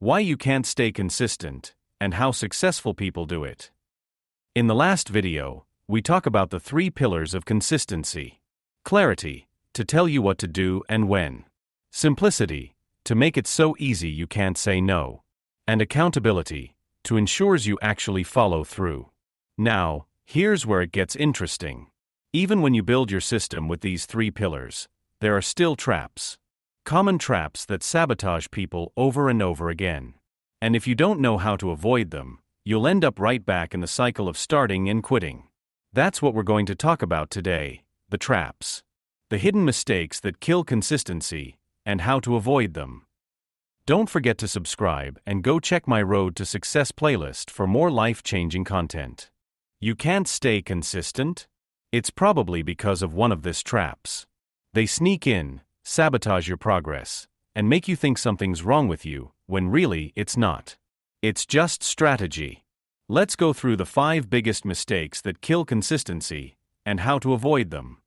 why you can't stay consistent, and how successful people do it. In the last video, we talk about the 3 pillars of consistency. Clarity, to tell you what to do and when. Simplicity, to make it so easy you can't say no. And accountability, to ensures you actually follow through. Now, here's where it gets interesting. Even when you build your system with these 3 pillars, there are still traps. Common traps that sabotage people over and over again. And if you don't know how to avoid them, you'll end up right back in the cycle of starting and quitting. That's what we're going to talk about today, the traps. The hidden mistakes that kill consistency, and how to avoid them. Don't forget to subscribe and go check my Road to Success playlist for more life-changing content. You can't stay consistent? It's probably because of one of these traps. They sneak in, sabotage your progress, and make you think something's wrong with you, when really it's not. It's just strategy. Let's go through the 5 biggest mistakes that kill consistency, and how to avoid them.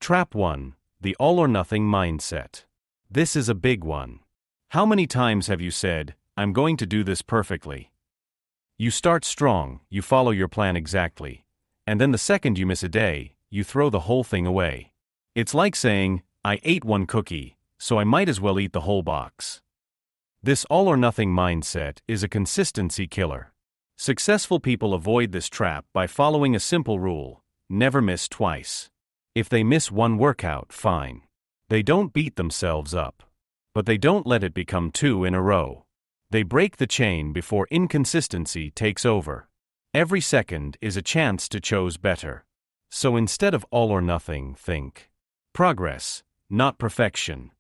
Trap 1, the all-or-nothing mindset. This is a big one. How many times have you said, "I'm going to do this perfectly"? You start strong, you follow your plan exactly, and then the second you miss a day, you throw the whole thing away. It's like saying, "I ate 1 cookie, so I might as well eat the whole box." This all-or-nothing mindset is a consistency killer. Successful people avoid this trap by following a simple rule: never miss twice. If they miss 1 workout, fine. They don't beat themselves up. But they don't let it become 2 in a row. They break the chain before inconsistency takes over. Every second is a chance to choose better. So instead of all or nothing, think progress, not perfection.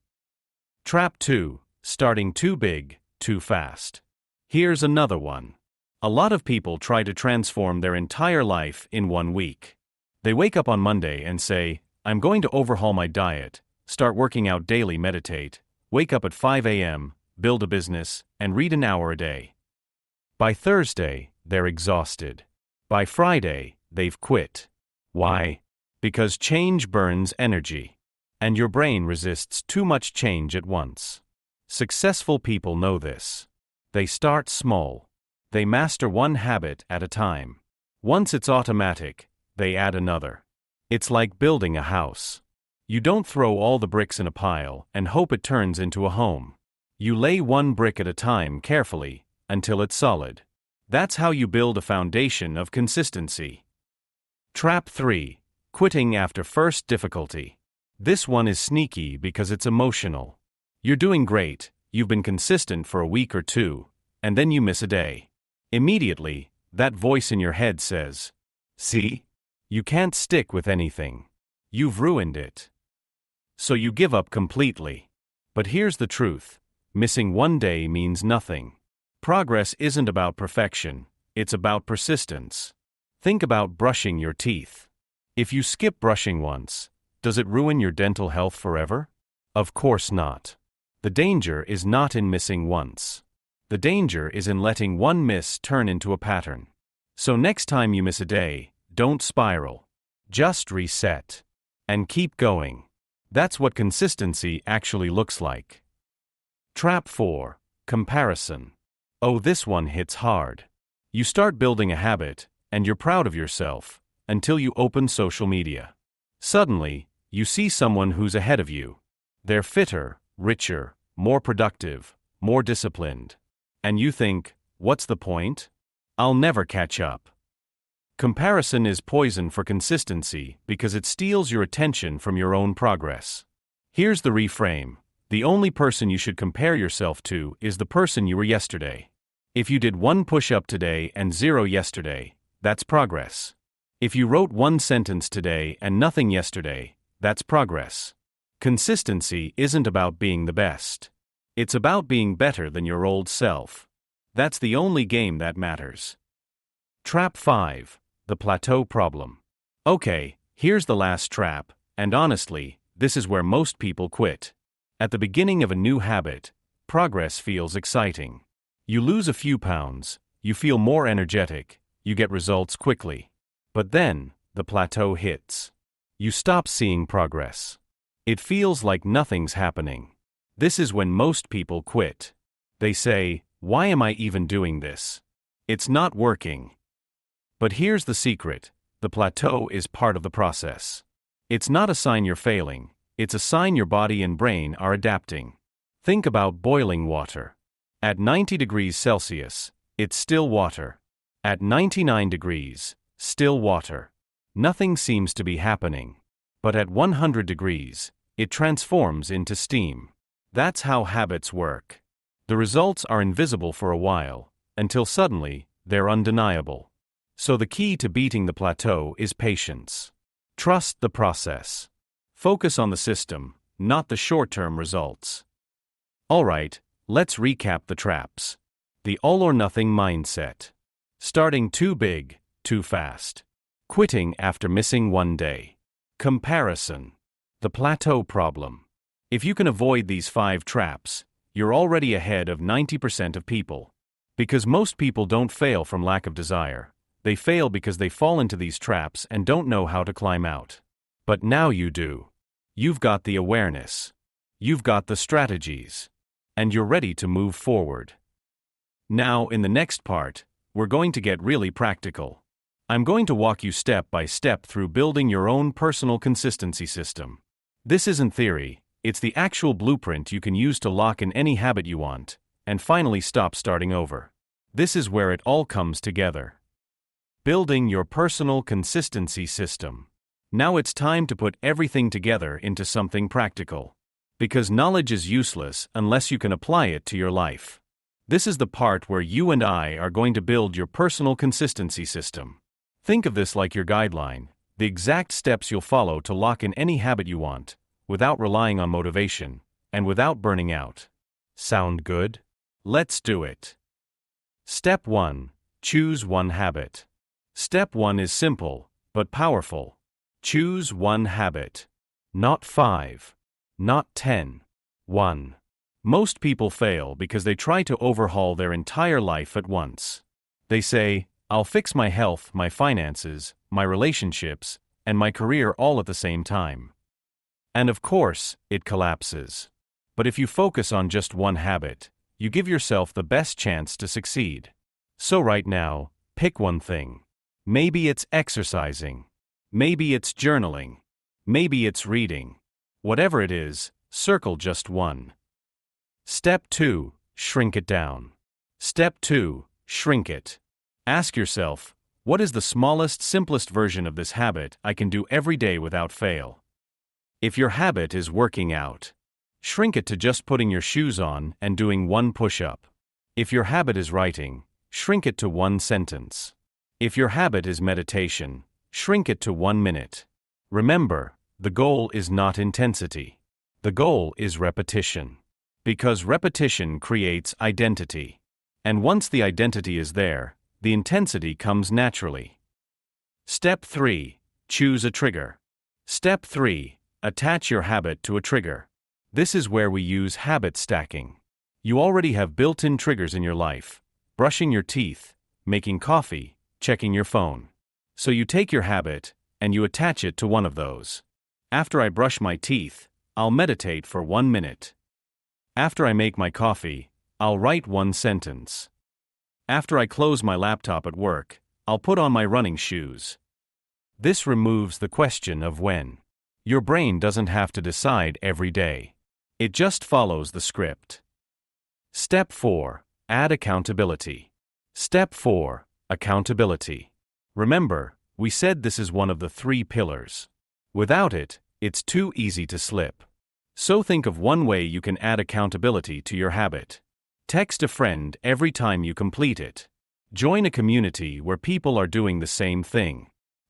Trap 2, starting too big, too fast. Here's another one. A lot of people try to transform their entire life in 1 week. They wake up on Monday and say, "I'm going to overhaul my diet, start working out daily, meditate, wake up at 5 a.m., build a business, and read an hour a day." By Thursday, they're exhausted. By Friday, they've quit. Why? Because change burns energy. And your brain resists too much change at once. Successful people know this. They start small. They master 1 habit at a time. Once it's automatic, they add another. It's like building a house. You don't throw all the bricks in a pile and hope it turns into a home. You lay 1 brick at a time carefully, until it's solid. That's how you build a foundation of consistency. Trap 3, quitting after first difficulty. This one is sneaky because it's emotional. You're doing great, you've been consistent for a week or 2, and then you miss a day. Immediately, that voice in your head says, "See? You can't stick with anything. You've ruined it." So you give up completely. But here's the truth. Missing 1 day means nothing. Progress isn't about perfection, it's about persistence. Think about brushing your teeth. If you skip brushing once, does it ruin your dental health forever? Of course not. The danger is not in missing once. The danger is in letting 1 miss turn into a pattern. So next time you miss a day, don't spiral. Just reset. And keep going. That's what consistency actually looks like. Trap 4, comparison. Oh, this one hits hard. You start building a habit, and you're proud of yourself, until you open social media. Suddenly, you see someone who's ahead of you. They're fitter, richer, more productive, more disciplined. And you think, what's the point? I'll never catch up. Comparison is poison for consistency because it steals your attention from your own progress. Here's the reframe. The only person you should compare yourself to is the person you were yesterday. If you did 1 push-up today and 0 yesterday, that's progress. If you wrote 1 sentence today and nothing yesterday, that's progress. Consistency isn't about being the best. It's about being better than your old self. That's the only game that matters. Trap 5, the plateau problem. Okay, here's the last trap, and honestly, this is where most people quit. At the beginning of a new habit, progress feels exciting. You lose a few pounds, you feel more energetic, you get results quickly. But then, the plateau hits. You stop seeing progress. It feels like nothing's happening. This is when most people quit. They say, Why am I even doing this? It's not working. But here's the secret: the plateau is part of the process. It's not a sign you're failing, it's a sign your body and brain are adapting. Think about boiling water. At 90 degrees Celsius, it's still water. At 99 degrees, still water. Nothing seems to be happening. But at 100 degrees, it transforms into steam. That's how habits work. The results are invisible for a while, until suddenly, they're undeniable. So the key to beating the plateau is patience. Trust the process. Focus on the system, not the short-term results. Alright, let's recap the traps. The all-or-nothing mindset. Starting too big, too fast. Quitting after missing one day. Comparison. The plateau problem. If you can avoid these 5 traps, you're already ahead of 90% of people. Because most people don't fail from lack of desire. They fail because they fall into these traps and don't know how to climb out. But now you do. You've got the awareness. You've got the strategies. And you're ready to move forward. Now, in the next part, we're going to get really practical. I'm going to walk you step by step through building your own personal consistency system. This isn't theory, it's the actual blueprint you can use to lock in any habit you want, and finally stop starting over. This is where it all comes together. Building your personal consistency system. Now it's time to put everything together into something practical. Because knowledge is useless unless you can apply it to your life. This is the part where you and I are going to build your personal consistency system. Think of this like your guideline, the exact steps you'll follow to lock in any habit you want, without relying on motivation, and without burning out. Sound good? Let's do it. Step 1. Choose one habit. Step 1 is simple, but powerful. Choose one habit. Not 5. Not 10. 1. Most people fail because they try to overhaul their entire life at once. They say, I'll fix my health, my finances, my relationships, and my career all at the same time. And of course, it collapses. But if you focus on just one habit, you give yourself the best chance to succeed. So right now, pick one thing. Maybe it's exercising. Maybe it's journaling. Maybe it's reading. Whatever it is, circle just one. Step 2. Shrink it down. Step 2. Shrink it. Ask yourself, what is the smallest, simplest version of this habit I can do every day without fail? If your habit is working out, shrink it to just putting your shoes on and doing one push-up. If your habit is writing, shrink it to one sentence. If your habit is meditation, shrink it to 1 minute. Remember, the goal is not intensity. The goal is repetition. Because repetition creates identity. And once the identity is there, the intensity comes naturally. Step 3. Choose a trigger. Step 3. Attach your habit to a trigger. This is where we use habit stacking. You already have built-in triggers in your life: brushing your teeth, making coffee, checking your phone. So you take your habit, and you attach it to one of those. After I brush my teeth, I'll meditate for 1 minute. After I make my coffee, I'll write one sentence. After I close my laptop at work, I'll put on my running shoes. This removes the question of when. Your brain doesn't have to decide every day. It just follows the script. Step 4. Add accountability. Step 4. Accountability. Remember, we said this is one of the 3 pillars. Without it, it's too easy to slip. So think of one way you can add accountability to your habit. Text a friend every time you complete it. Join a community where people are doing the same thing.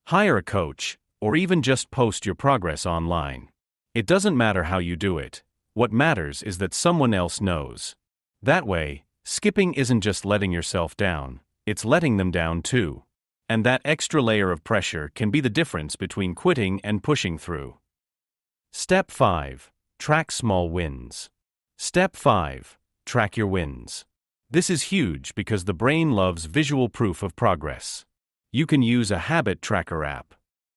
Hire a coach, or even just post your progress online. It doesn't matter how you do it. What matters is that someone else knows. That way, skipping isn't just letting yourself down, it's letting them down too. And that extra layer of pressure can be the difference between quitting and pushing through. Step 5. Track small wins. Step 5. Track your wins. This is huge because the brain loves visual proof of progress. You can use a habit tracker app.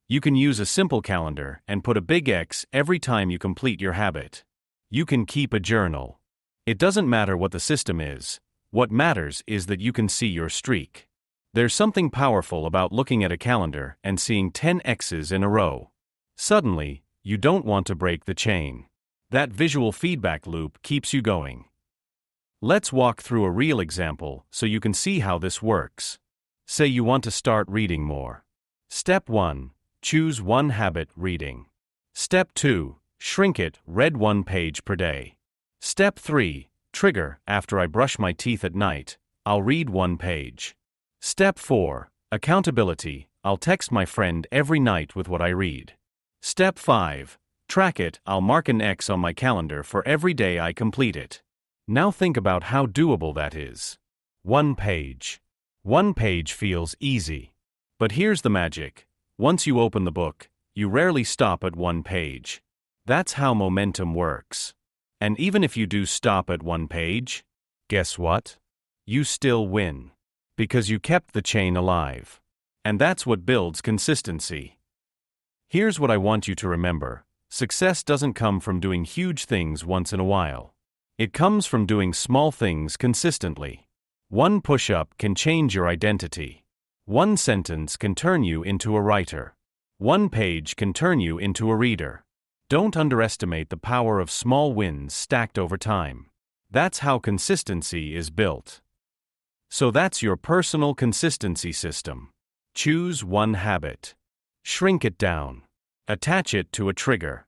You can use a simple calendar and put a big X every time you complete your habit. You can keep a journal. It doesn't matter what the system is, What matters is that you can see your streak. There's something powerful about looking at a calendar and seeing 10 X's in a row. Suddenly, you don't want to break the chain. That visual feedback loop keeps you going. Let's walk through a real example so you can see how this works. Say you want to start reading more. Step 1. Choose one habit: reading. Step 2. Shrink it, read 1 page per day. Step 3. Trigger: after I brush my teeth at night, I'll read 1 page. Step 4. Accountability: I'll text my friend every night with what I read. Step 5. Track it: I'll mark an X on my calendar for every day I complete it. Now think about how doable that is. 1 page. 1 page feels easy. But here's the magic. Once you open the book, you rarely stop at 1 page. That's how momentum works. And even if you do stop at 1 page, guess what? You still win. Because you kept the chain alive. And that's what builds consistency. Here's what I want you to remember. Success doesn't come from doing huge things once in a while. It comes from doing small things consistently. 1 push-up can change your identity. 1 sentence can turn you into a writer. 1 page can turn you into a reader. Don't underestimate the power of small wins stacked over time. That's how consistency is built. So that's your personal consistency system. Choose one habit. Shrink it down. Attach it to a trigger.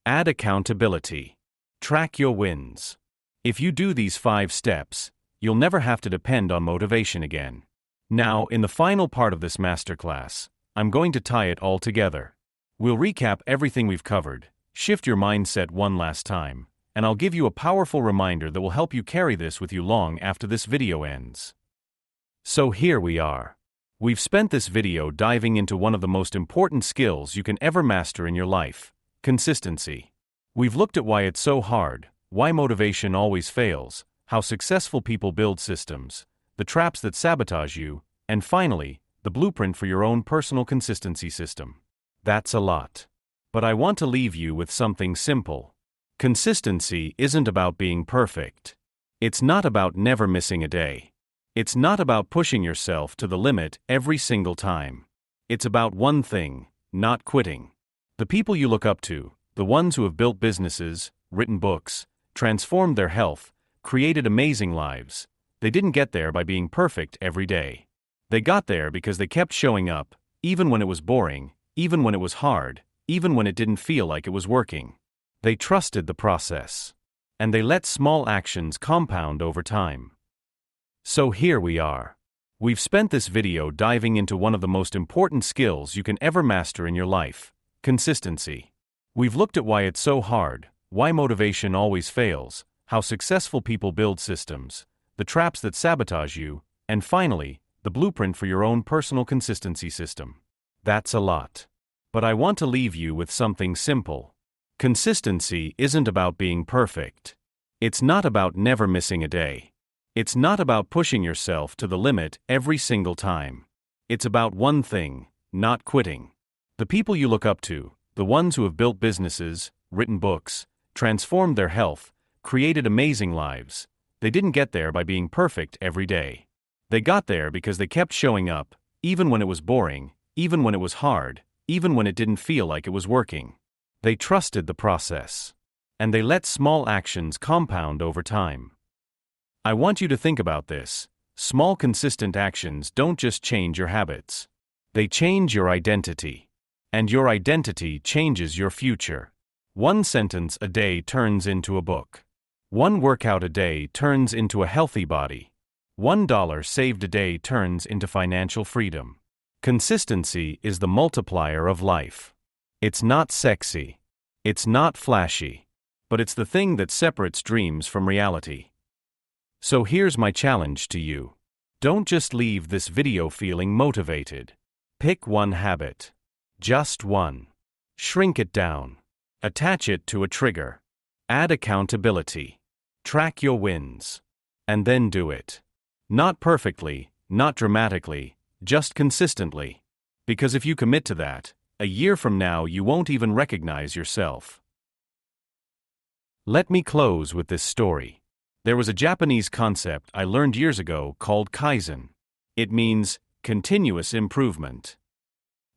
Add accountability. Track your wins. If you do these 5 steps, you'll never have to depend on motivation again. Now, in the final part of this masterclass, I'm going to tie it all together. We'll recap everything we've covered, shift your mindset one last time, and I'll give you a powerful reminder that will help you carry this with you long after this video ends. So here we are. We've spent this video diving into one of the most important skills you can ever master in your life: consistency. We've looked at why it's so hard, why motivation always fails, how successful people build systems, the traps that sabotage you, and finally, the blueprint for your own personal consistency system. That's a lot. But I want to leave you with something simple. Consistency isn't about being perfect. It's not about never missing a day. It's not about pushing yourself to the limit every single time. It's about one thing: not quitting. The people you look up to, the ones who have built businesses, written books, transformed their health, created amazing lives, they didn't get there by being perfect every day. They got there because they kept showing up, even when it was boring, even when it was hard, even when it didn't feel like it was working. They trusted the process. And they let small actions compound over time. So here we are. We've spent this video diving into one of the most important skills you can ever master in your life: consistency. We've looked at why it's so hard, why motivation always fails, how successful people build systems, the traps that sabotage you, and finally, the blueprint for your own personal consistency system. That's a lot. But I want to leave you with something simple. Consistency isn't about being perfect. It's not about never missing a day. It's not about pushing yourself to the limit every single time. It's about one thing: not quitting. The people you look up to, the ones who have built businesses, written books, transformed their health, created amazing lives, they didn't get there by being perfect every day. They got there because they kept showing up, even when it was boring, even when it was hard, even when it didn't feel like it was working. They trusted the process. And they let small actions compound over time. I want you to think about this. Small consistent actions don't just change your habits. They change your identity. And your identity changes your future. 1 sentence a day turns into a book. 1 workout a day turns into a healthy body. $1 saved a day turns into financial freedom. Consistency is the multiplier of life. It's not sexy. It's not flashy. But it's the thing that separates dreams from reality. So here's my challenge to you. Don't just leave this video feeling motivated. Pick one habit. Just one. Shrink it down. Attach it to a trigger. Add accountability. Track your wins. And then do it. Not perfectly, not dramatically, just consistently. Because if you commit to that, a year from now you won't even recognize yourself. Let me close with this story. There was a Japanese concept I learned years ago called kaizen. It means continuous improvement.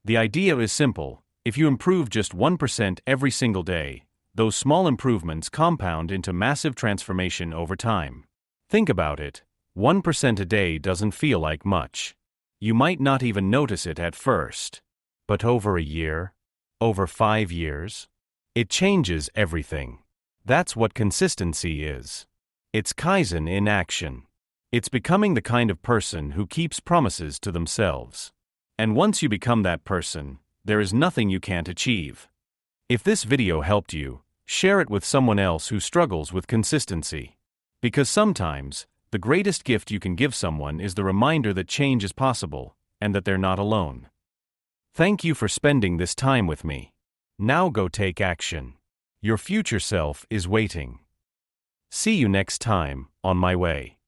The idea is simple: if you improve just 1% every single day, those small improvements compound into massive transformation over time. Think about it: 1% a day doesn't feel like much. You might not even notice it at first. But over a year, over 5 years, it changes everything. That's what consistency is. It's kaizen in action. It's becoming the kind of person who keeps promises to themselves. And once you become that person, there is nothing you can't achieve. If this video helped you, share it with someone else who struggles with consistency. Because sometimes, the greatest gift you can give someone is the reminder that change is possible, and that they're not alone. Thank you for spending this time with me. Now go take action. Your future self is waiting. See you next time, on my way.